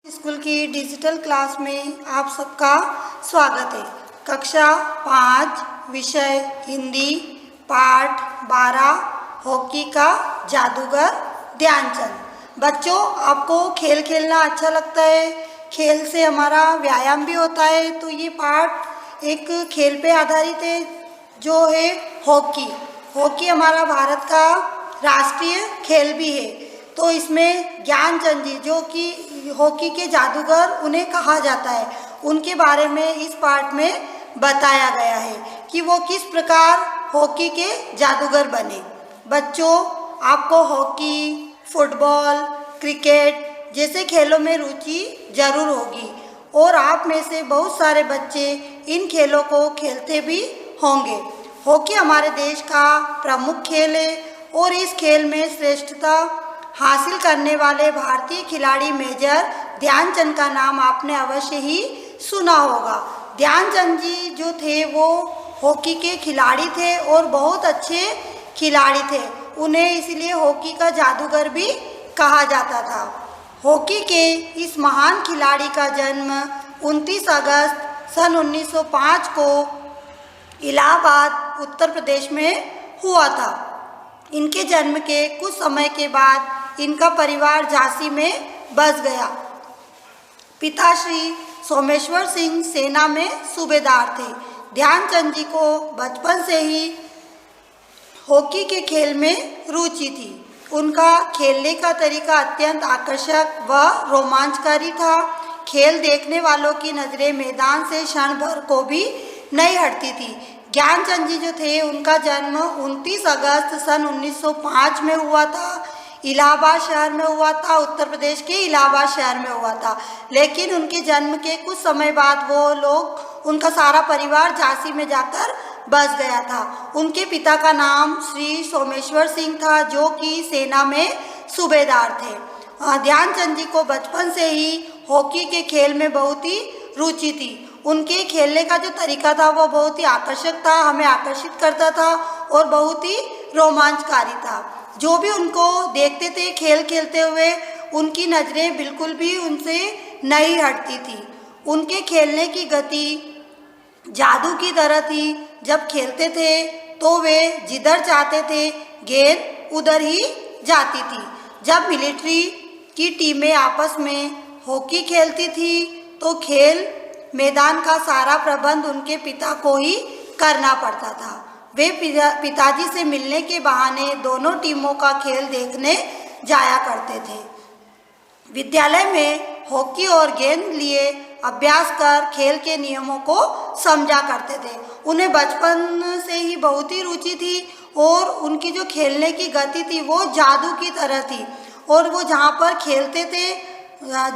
School की digital class में आप सबका स्वागत है। कक्षा 5 विषय हिंदी पाठ 12 हॉकी का जादूगर ध्यानचंद। बच्चों, आपको खेल खेलना अच्छा लगता है? खेल से हमारा व्यायाम भी होता है। तो ये पाठ एक खेल पे आधारित है जो है हॉकी। हॉकी हमारा भारत का राष्ट्रीय खेल भी है। तो इसमें ज्ञानचंद जी, जो कि हॉकी के जादूगर उन्हें कहा जाता है, उनके बारे में इस पाठ में बताया गया है कि वो किस प्रकार हॉकी के जादूगर बने। बच्चों, आपको हॉकी, फुटबॉल, क्रिकेट जैसे खेलों में रुचि जरूर होगी और आप में से बहुत सारे बच्चे इन खेलों को खेलते भी होंगे। हॉकी हमारे देश का प्रमुख खेल है और इस खेल में श्रेष्ठता हासिल करने वाले भारतीय खिलाड़ी मेजर ध्यानचंद का नाम आपने अवश्य ही सुना होगा। ध्यानचंद जी जो थे वो हॉकी के खिलाड़ी थे और बहुत अच्छे खिलाड़ी थे। उन्हें इसलिए हॉकी का जादूगर भी कहा जाता था। हॉकी के इस महान खिलाड़ी का जन्म 29 अगस्त सन 1905 को इलाहाबाद उत्तर प्रदेश में हुआ था। इनके जन्म के कुछ समय के बाद इनका परिवार झांसी में बस गया। पिता श्री सोमेश्वर सिंह सेना में सूबेदार थे। ध्यानचंद जी को बचपन से ही हॉकी के खेल में रुचि थी। उनका खेलने का तरीका अत्यंत आकर्षक व रोमांचकारी था। खेल देखने वालों की नज़रें मैदान से क्षण भर को भी नहीं हटती थी। ज्ञानचंद जी जो थे उनका जन्म 29 अगस्त सन 1905 में हुआ था। इलाहाबाद शहर में हुआ था, उत्तर प्रदेश के इलाहाबाद शहर में हुआ था। लेकिन उनके जन्म के कुछ समय बाद उनका सारा परिवार झांसी में जाकर बस गया था। उनके पिता का नाम श्री सोमेश्वर सिंह था जो कि सेना में सूबेदार थे। ध्यानचंद जी को बचपन से ही हॉकी के खेल में बहुत ही रुचि थी। उनके खेलने का जो तरीका था वो बहुत ही आकर्षक था, हमें आकर्षित करता था और बहुत ही रोमांचकारी था। जो भी उनको देखते थे खेल खेलते हुए, उनकी नज़रें बिल्कुल भी उनसे नहीं हटती थी। उनके खेलने की गति जादू की तरह थी। जब खेलते थे तो वे जिधर चाहते थे गेंद उधर ही जाती थी। जब मिलिट्री की टीमें आपस में हॉकी खेलती थी तो खेल मैदान का सारा प्रबंध उनके पिता को ही करना पड़ता था। वे पिताजी से मिलने के बहाने दोनों टीमों का खेल देखने जाया करते थे। विद्यालय में हॉकी और गेंद लिए अभ्यास कर खेल के नियमों को समझा करते थे। उन्हें बचपन से ही बहुत ही रुचि थी और उनकी जो खेलने की गति थी वो जादू की तरह थी और वो जहाँ पर खेलते थे,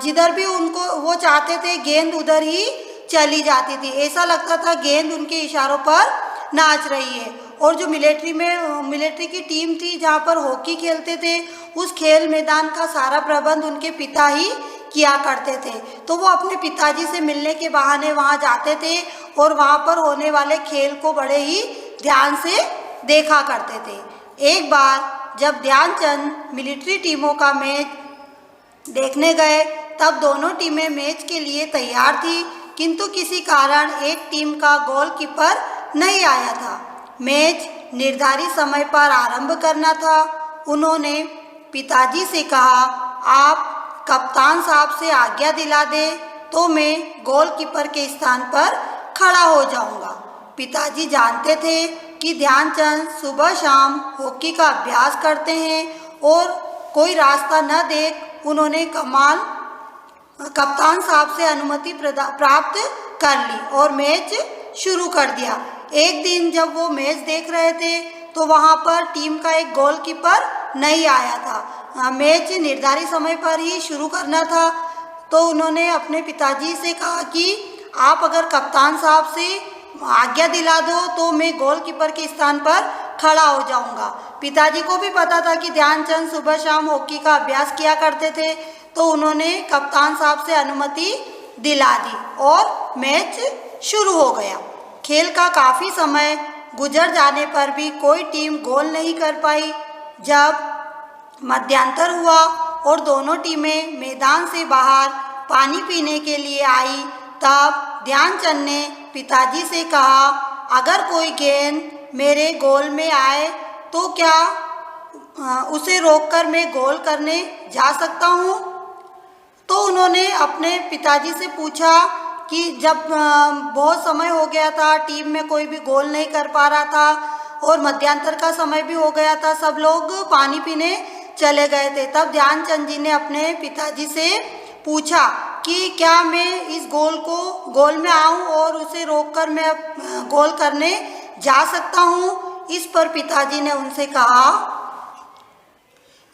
जिधर भी उनको वो चाहते थे गेंद उधर ही चली जाती थी। ऐसा लगता था गेंद उनके इशारों पर नाच रही है। और जो मिलिट्री की टीम थी जहाँ पर हॉकी खेलते थे, उस खेल मैदान का सारा प्रबंध उनके पिता ही किया करते थे। तो वो अपने पिताजी से मिलने के बहाने वहाँ जाते थे और वहाँ पर होने वाले खेल को बड़े ही ध्यान से देखा करते थे। एक बार जब ध्यानचंद मिलिट्री टीमों का मैच देखने गए तब दोनों टीमें मैच के लिए तैयार थी, किंतु किसी कारण एक टीम का गोलकीपर नहीं आया था। मैच निर्धारित समय पर आरंभ करना था। उन्होंने पिताजी से कहा, आप कप्तान साहब से आज्ञा दिला दे तो मैं गोलकीपर के स्थान पर खड़ा हो जाऊंगा। पिताजी जानते थे कि ध्यानचंद सुबह शाम हॉकी का अभ्यास करते हैं और कोई रास्ता न देख उन्होंने कप्तान साहब से अनुमति प्राप्त कर ली और मैच शुरू कर दिया। एक दिन जब वो मैच देख रहे थे तो वहाँ पर टीम का एक गोलकीपर नहीं आया था। मैच निर्धारित समय पर ही शुरू करना था। तो उन्होंने अपने पिताजी से कहा कि आप अगर कप्तान साहब से आज्ञा दिला दो तो मैं गोलकीपर के स्थान पर खड़ा हो जाऊंगा। पिताजी को भी पता था कि ध्यानचंद सुबह शाम हॉकी का अभ्यास किया करते थे, तो उन्होंने कप्तान साहब से अनुमति दिला दी और मैच शुरू हो गया। खेल का काफ़ी समय गुजर जाने पर भी कोई टीम गोल नहीं कर पाई। जब मध्यांतर हुआ और दोनों टीमें मैदान से बाहर पानी पीने के लिए आई, तब ध्यानचंद ने पिताजी से कहा, अगर कोई गेंद मेरे गोल में आए तो क्या उसे रोककर मैं गोल करने जा सकता हूँ? तो उन्होंने अपने पिताजी से पूछा कि जब बहुत समय हो गया था, टीम में कोई भी गोल नहीं कर पा रहा था और मध्यांतर का समय भी हो गया था, सब लोग पानी पीने चले गए थे, तब ध्यानचंद जी ने अपने पिताजी से पूछा कि क्या मैं इस गोल में आऊं और उसे रोककर मैं गोल करने जा सकता हूं? इस पर पिताजी ने उनसे कहा,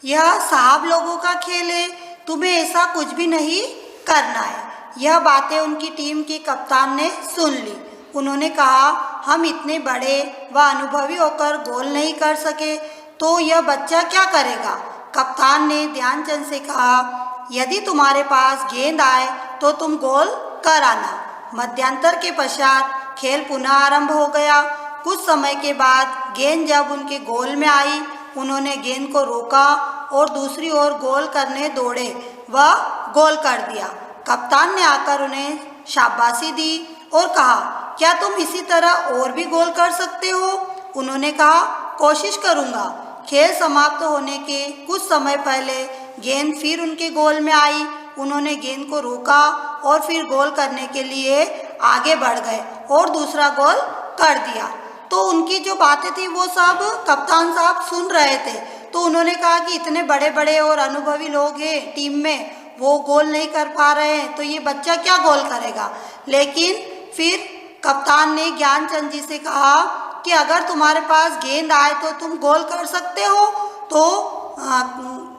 यह साहब लोगों का खेल है, तुम्हें ऐसा कुछ भी नहीं करना है। यह बातें उनकी टीम के कप्तान ने सुन ली। उन्होंने कहा, हम इतने बड़े व अनुभवी होकर गोल नहीं कर सके तो यह बच्चा क्या करेगा? कप्तान ने ध्यानचंद से कहा, यदि तुम्हारे पास गेंद आए तो तुम गोल कर आना। मध्यांतर के पश्चात खेल पुनः आरंभ हो गया। कुछ समय के बाद गेंद जब उनके गोल में आई, उन्होंने गेंद को रोका और दूसरी ओर गोल करने दौड़े व गोल कर दिया। कप्तान ने आकर उन्हें शाबाशी दी और कहा, क्या तुम इसी तरह और भी गोल कर सकते हो? उन्होंने कहा, कोशिश करूंगा। खेल समाप्त होने के कुछ समय पहले गेंद फिर उनके गोल में आई। उन्होंने गेंद को रोका और फिर गोल करने के लिए आगे बढ़ गए और दूसरा गोल कर दिया। तो उनकी जो बातें थी वो सब कप्तान साहब सुन रहे थे। तो उन्होंने कहा कि इतने बड़े बड़े और अनुभवी लोग हैं टीम में, वो गोल नहीं कर पा रहे हैं तो ये बच्चा क्या गोल करेगा? लेकिन फिर कप्तान ने ज्ञानचंद जी से कहा कि अगर तुम्हारे पास गेंद आए तो तुम गोल कर सकते हो? तो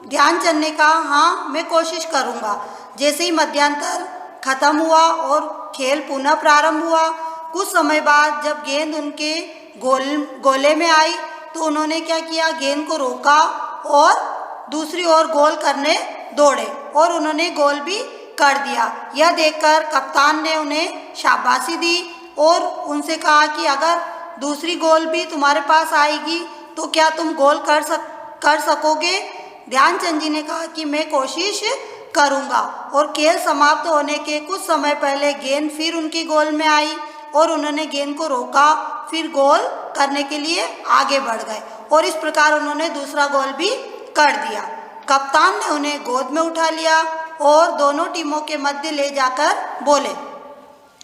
ध्यानचंद ने कहा, हाँ मैं कोशिश करूँगा। जैसे ही मध्यांतर खत्म हुआ और खेल पुनः प्रारंभ हुआ, कुछ समय बाद जब गेंद उनके गोले में आई तो उन्होंने क्या किया, गेंद को रोका और दूसरी ओर गोल करने दौड़े और उन्होंने गोल भी कर दिया। यह देखकर कप्तान ने उन्हें शाबाशी दी और उनसे कहा कि अगर दूसरी गोल भी तुम्हारे पास आएगी तो क्या तुम गोल कर सकोगे? ध्यानचंद जी ने कहा कि मैं कोशिश करूंगा। और खेल समाप्त होने के कुछ समय पहले गेंद फिर उनके गोल में आई और उन्होंने गेंद को रोका, फिर गोल करने के लिए आगे बढ़ गए और इस प्रकार उन्होंने दूसरा गोल भी कर दिया। कप्तान ने उन्हें गोद में उठा लिया और दोनों टीमों के मध्य ले जाकर बोले,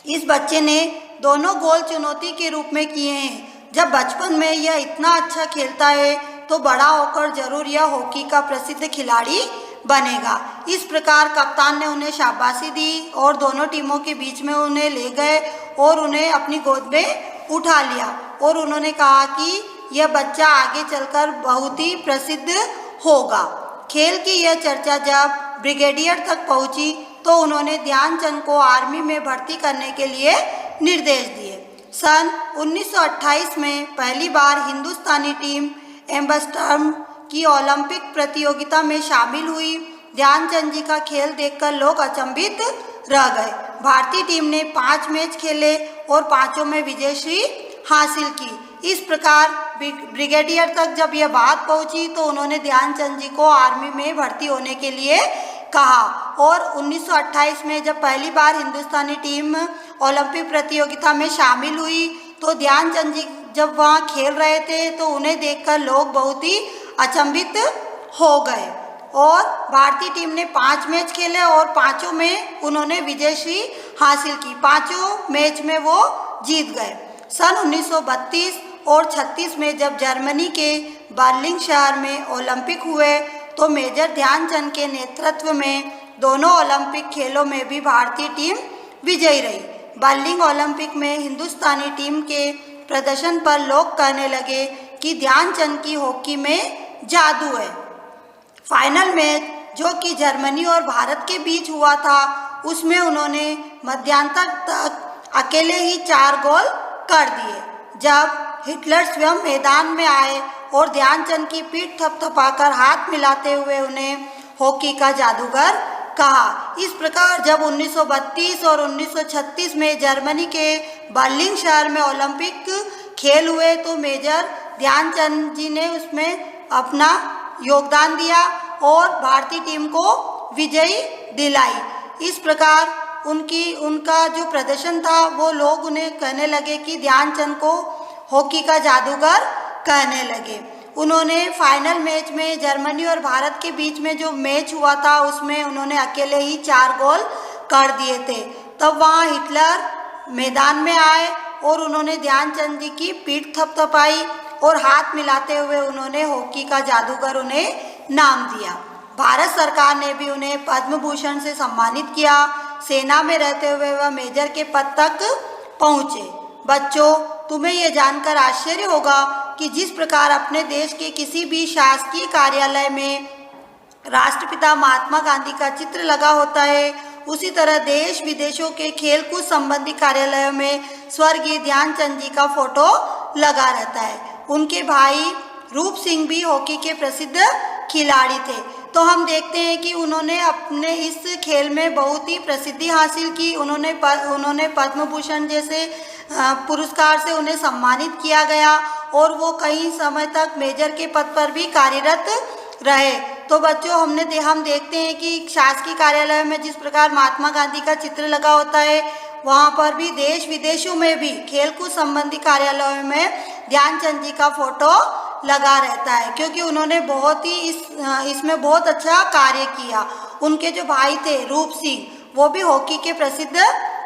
इस बच्चे ने दोनों गोल चुनौती के रूप में किए हैं। जब बचपन में यह इतना अच्छा खेलता है तो बड़ा होकर जरूर यह हॉकी का प्रसिद्ध खिलाड़ी बनेगा। इस प्रकार कप्तान ने उन्हें शाबाशी दी और दोनों टीमों के बीच में उन्हें ले गए और उन्हें अपनी गोद में उठा लिया और उन्होंने कहा कि यह बच्चा आगे चलकर बहुत ही प्रसिद्ध होगा। खेल की यह चर्चा जब ब्रिगेडियर तक पहुंची तो उन्होंने ध्यानचंद को आर्मी में भर्ती करने के लिए निर्देश दिए। सन 1928 में पहली बार हिंदुस्तानी टीम एम्स्टर्डम की ओलंपिक प्रतियोगिता में शामिल हुई। ध्यानचंद जी का खेल देखकर लोग अचंभित रह गए। भारतीय टीम ने 5 मैच खेले और 5 में विजयश्री हासिल की। इस प्रकार ब्रिगेडियर तक जब यह बात पहुंची तो उन्होंने ध्यानचंद जी को आर्मी में भर्ती होने के लिए कहा और 1928 में जब पहली बार हिंदुस्तानी टीम ओलंपिक प्रतियोगिता में शामिल हुई तो ध्यानचंद जी जब वहाँ खेल रहे थे तो उन्हें देखकर लोग बहुत ही अचंभित हो गए और भारतीय टीम ने 5 मैच खेले और 5 में उन्होंने विजयश्री हासिल की। 5 मैच में वो जीत गए। सन 1932 और 36 में जब जर्मनी के बर्लिन शहर में ओलंपिक हुए तो मेजर ध्यानचंद के नेतृत्व में दोनों ओलंपिक खेलों में भी भारतीय टीम विजयी रही। बर्लिन ओलंपिक में हिंदुस्तानी टीम के प्रदर्शन पर लोग कहने लगे कि ध्यानचंद की हॉकी में जादू है। फाइनल मैच जो कि जर्मनी और भारत के बीच हुआ था उसमें उन्होंने मध्यांतर तक अकेले ही 4 गोल कर दिए। जब हिटलर स्वयं मैदान में आए और ध्यानचंद की पीठ थपथपाकर हाथ मिलाते हुए उन्हें हॉकी का जादूगर कहा। इस प्रकार जब 1932 और 1936 में जर्मनी के बर्लिन शहर में ओलंपिक खेल हुए तो मेजर ध्यानचंद जी ने उसमें अपना योगदान दिया और भारतीय टीम को विजयी दिलाई। इस प्रकार उनका जो प्रदर्शन था वो लोग उन्हें कहने लगे कि ध्यानचंद को हॉकी का जादूगर कहने लगे। उन्होंने फाइनल मैच में जर्मनी और भारत के बीच में जो मैच हुआ था उसमें उन्होंने अकेले ही 4 गोल कर दिए थे। तब वहाँ हिटलर मैदान में आए और उन्होंने ध्यानचंद जी की पीठ थपथपाई और हाथ मिलाते हुए उन्होंने हॉकी का जादूगर उन्हें नाम दिया। भारत सरकार ने भी उन्हें पद्म भूषण से सम्मानित किया। सेना में रहते हुए वह मेजर के पद तक पहुँचे। बच्चों, तुम्हें यह जानकर आश्चर्य होगा कि जिस प्रकार अपने देश के किसी भी शासकीय कार्यालय में राष्ट्रपिता महात्मा गांधी का चित्र लगा होता है, उसी तरह देश विदेशों के खेलकूद संबंधी कार्यालयों में स्वर्गीय ध्यानचंद जी का फोटो लगा रहता है। उनके भाई रूप सिंह भी हॉकी के प्रसिद्ध खिलाड़ी थे। तो हम देखते हैं कि उन्होंने अपने इस खेल में बहुत ही प्रसिद्धि हासिल की। उन्होंने पद्म भूषण जैसे पुरस्कार से उन्हें सम्मानित किया गया और वो कई समय तक मेजर के पद पर भी कार्यरत रहे। तो बच्चों, हम देखते हैं कि शासकीय कार्यालय में जिस प्रकार महात्मा गांधी का चित्र लगा होता है, वहाँ पर भी देश विदेशों में भी खेलकूद संबंधी कार्यालयों में ध्यानचंद जी का फोटो लगा रहता है, क्योंकि उन्होंने बहुत ही इसमें बहुत अच्छा कार्य किया। उनके जो भाई थे रूप सिंह, वो भी हॉकी के प्रसिद्ध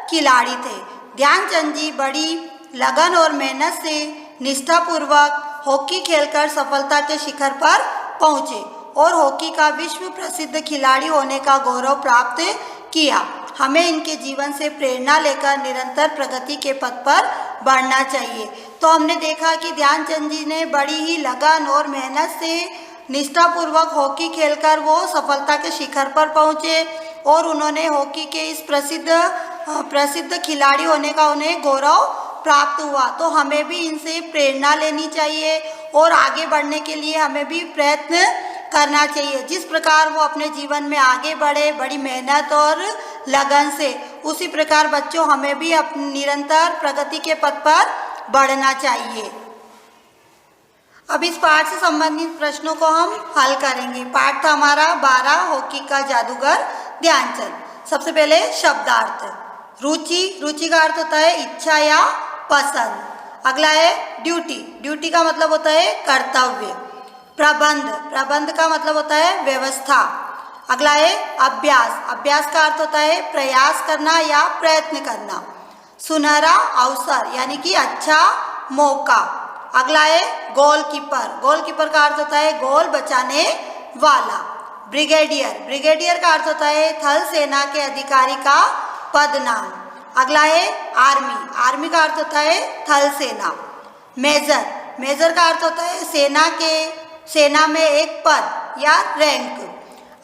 खिलाड़ी थे। ध्यानचंद जी बड़ी लगन और मेहनत से निष्ठापूर्वक हॉकी खेलकर सफलता के शिखर पर पहुँचे और हॉकी का विश्व प्रसिद्ध खिलाड़ी होने का गौरव प्राप्त किया। हमें इनके जीवन से प्रेरणा लेकर निरंतर प्रगति के पथ पर बढ़ना चाहिए। तो हमने देखा कि ध्यानचंद जी ने बड़ी ही लगन और मेहनत से निष्ठापूर्वक हॉकी खेलकर वो सफलता के शिखर पर पहुँचे और उन्होंने हॉकी के इस प्रसिद्ध खिलाड़ी होने का उन्हें गौरव प्राप्त हुआ। तो हमें भी इनसे प्रेरणा लेनी चाहिए और आगे बढ़ने के लिए हमें भी प्रयत्न करना चाहिए। जिस प्रकार वो अपने जीवन में आगे बढ़े बड़ी मेहनत और लगन से, उसी प्रकार बच्चों हमें भी अपनी निरंतर प्रगति के पथ पर बढ़ना चाहिए। अब इस पाठ से संबंधित प्रश्नों को हम हल करेंगे। पाठ था हमारा 12 हॉकी का जादूगर ध्यानचंद। सबसे पहले शब्दार्थ। रुचि, रुचि का अर्थ होता है इच्छा या पसंद। अगला है ड्यूटी, ड्यूटी का मतलब होता है कर्तव्य। प्रबंध, प्रबंध का मतलब होता है व्यवस्था। अगला है अभ्यास, अभ्यास का अर्थ होता है प्रयास करना या प्रयत्न करना। सुनहरा अवसर यानी कि अच्छा मौका। अगला है गोलकीपर, गोलकीपर का अर्थ होता है गोल बचाने वाला। ब्रिगेडियर, ब्रिगेडियर का अर्थ होता है थल सेना के अधिकारी का पद नाम। अगला है आर्मी, आर्मी का अर्थ होता है थल सेना। मेजर, मेजर का अर्थ होता है सेना में एक पद या रैंक।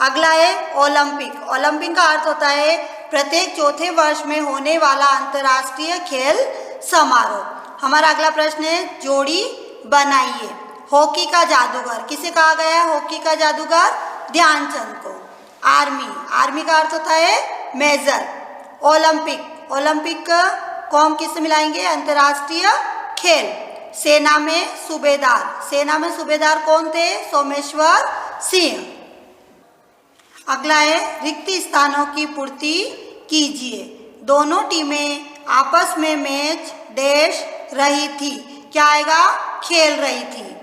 अगला है ओलंपिक, ओलंपिक का अर्थ होता है प्रत्येक चौथे वर्ष में होने वाला अंतर्राष्ट्रीय खेल समारोह। हमारा अगला प्रश्न है जोड़ी बनाइए। हॉकी का जादूगर, किसे कहा गया है हॉकी का जादूगर? ध्यानचंद को। आर्मी, आर्मी का अर्थ होता है मेजर। ओलंपिक, ओलंपिक को हम किससे मिलाएंगे? अंतर्राष्ट्रीय खेल। सेना में सूबेदार, सेना में सूबेदार कौन थे? सोमेश्वर सिंह। अगला है रिक्त स्थानों की पूर्ति कीजिए। दोनों टीमें आपस में मैच डैश रही थी, क्या आएगा? खेल रही थी।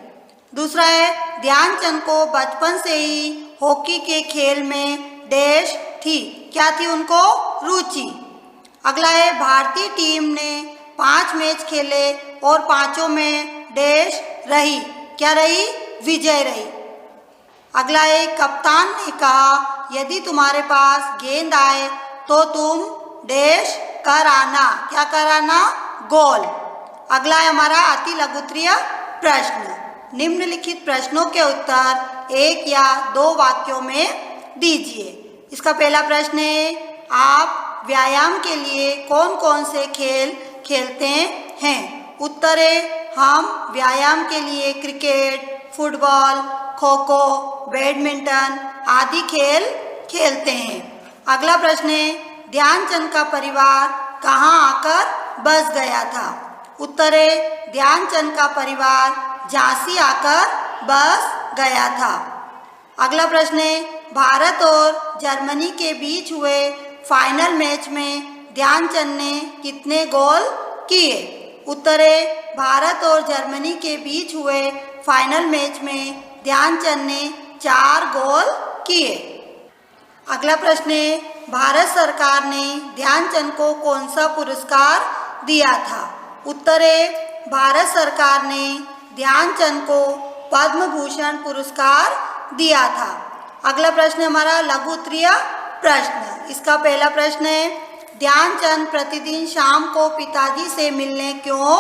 दूसरा है ध्यानचंद को बचपन से ही हॉकी के खेल में डैश थी, क्या थी उनको? रुचि। अगला है भारतीय टीम ने 5 मैच खेले और 5 में डैश रही, क्या रही? विजय रही। अगला है कप्तान ने कहा यदि तुम्हारे पास गेंद आए तो तुम डैश कर आना, क्या कराना? गोल। अगला है हमारा अति लघुत्तरीय प्रश्न। निम्नलिखित प्रश्नों के उत्तर 1 या 2 वाक्यों में दीजिए। इसका पहला प्रश्न है आप व्यायाम के लिए कौन कौन से खेल खेलते हैं? उत्तर है हम व्यायाम के लिए cricket, football, kho kho, badminton आदि खेल खेलते हैं। अगला प्रश्न है ध्यानचंद का परिवार कहाँ आकर बस गया था? उत्तर है ध्यानचंद का परिवार झांसी आकर बस गया था। अगला प्रश्न है भारत और जर्मनी के बीच हुए फाइनल मैच में ध्यानचंद ने कितने गोल किए? उत्तर है भारत और जर्मनी के बीच हुए फाइनल मैच में ध्यानचंद ने 4 गोल किए। अगला प्रश्न है भारत सरकार ने ध्यानचंद को कौन सा पुरस्कार दिया था? उत्तर है भारत सरकार ने ध्यानचंद को पद्म भूषण पुरस्कार दिया था। अगला प्रश्न हमारा लघु उत्तरीय प्रश्न। इसका पहला प्रश्न है ध्यानचंद प्रतिदिन शाम को पिताजी से मिलने क्यों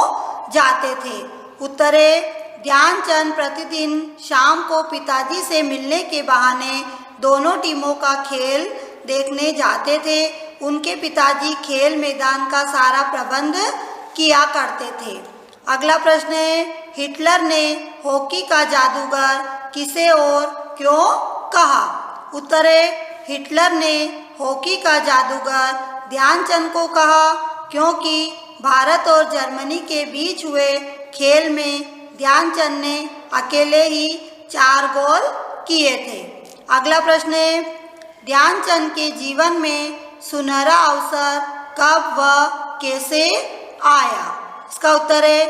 जाते थे? उत्तर है ध्यानचंद प्रतिदिन शाम को पिताजी से मिलने के बहाने दोनों टीमों का खेल देखने जाते थे। उनके पिताजी खेल मैदान का सारा प्रबंध किया करते थे। अगला प्रश्न है हिटलर ने हॉकी का जादूगर किसे और क्यों कहा? उत्तर है हिटलर ने हॉकी का जादूगर ध्यानचंद को कहा क्योंकि भारत और जर्मनी के बीच हुए खेल में ध्यानचंद ने अकेले ही 4 गोल किए थे। अगला प्रश्न है ध्यानचंद के जीवन में सुनहरा अवसर कब व कैसे आया? इसका उत्तर है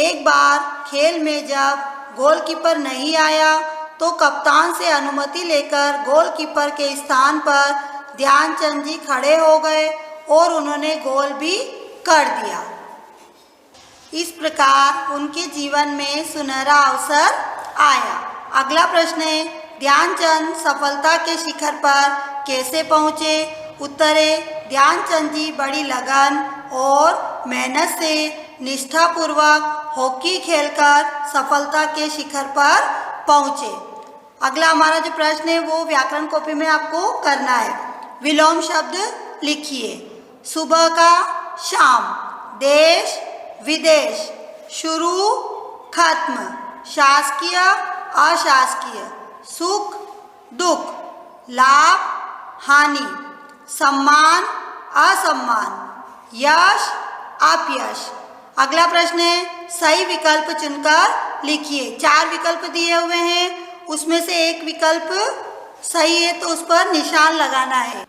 एक बार खेल में जब गोलकीपर नहीं आया तो कप्तान से अनुमति लेकर गोलकीपर के स्थान पर ध्यानचंद जी खड़े हो गए और उन्होंने गोल भी कर दिया। इस प्रकार उनके जीवन में सुनहरा अवसर आया। अगला प्रश्न है ध्यानचंद सफलता के शिखर पर कैसे पहुँचे? उत्तर है ध्यानचंद जी बड़ी लगन और मेहनत से निष्ठापूर्वक हॉकी खेलकर सफलता के शिखर पर पहुँचे। अगला हमारा जो प्रश्न है वो व्याकरण कॉपी में आपको करना है। विलोम शब्द लिखिए। सुबह का शाम, देश विदेश, शुरू खत्म, शासकीय अशासकीय, सुख दुख, लाभ हानि, सम्मान असम्मान, यश अपयश। अगला प्रश्न है सही विकल्प चुनकर लिखिए। 4 विकल्प दिए हुए हैं, उसमें से एक विकल्प सही है तो उस पर निशान लगाना है।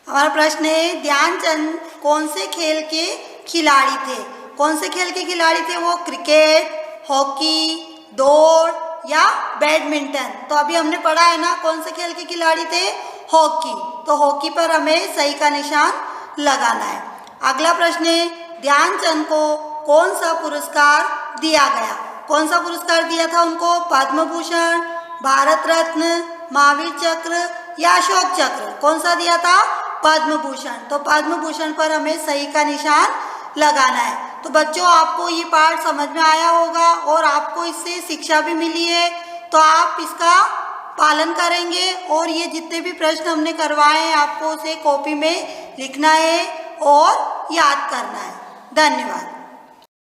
हमारा प्रश्न है ध्यानचंद कौन से खेल के खिलाड़ी थे? कौन से खेल के खिलाड़ी थे वो? क्रिकेट, हॉकी, दौड़ या बैडमिंटन? तो अभी हमने पढ़ा है ना कौन से खेल के खिलाड़ी थे? हॉकी। तो हॉकी पर हमें सही का निशान लगाना है। अगला प्रश्न है ध्यानचंद को कौन सा पुरस्कार दिया गया? कौन सा पुरस्कार दिया था उनको? पद्म भूषण, भारत रत्न, महावीर चक्र या अशोक चक्र? कौन सा दिया था? पद्म भूषण। तो पद्म भूषण पर हमें सही का निशान लगाना है। तो बच्चों आपको ये पाठ समझ में आया होगा और आपको इससे शिक्षा भी मिली है, तो आप इसका पालन करेंगे और ये जितने भी प्रश्न हमने करवाए हैं आपको उसे कॉपी में लिखना है और याद करना है। धन्यवाद।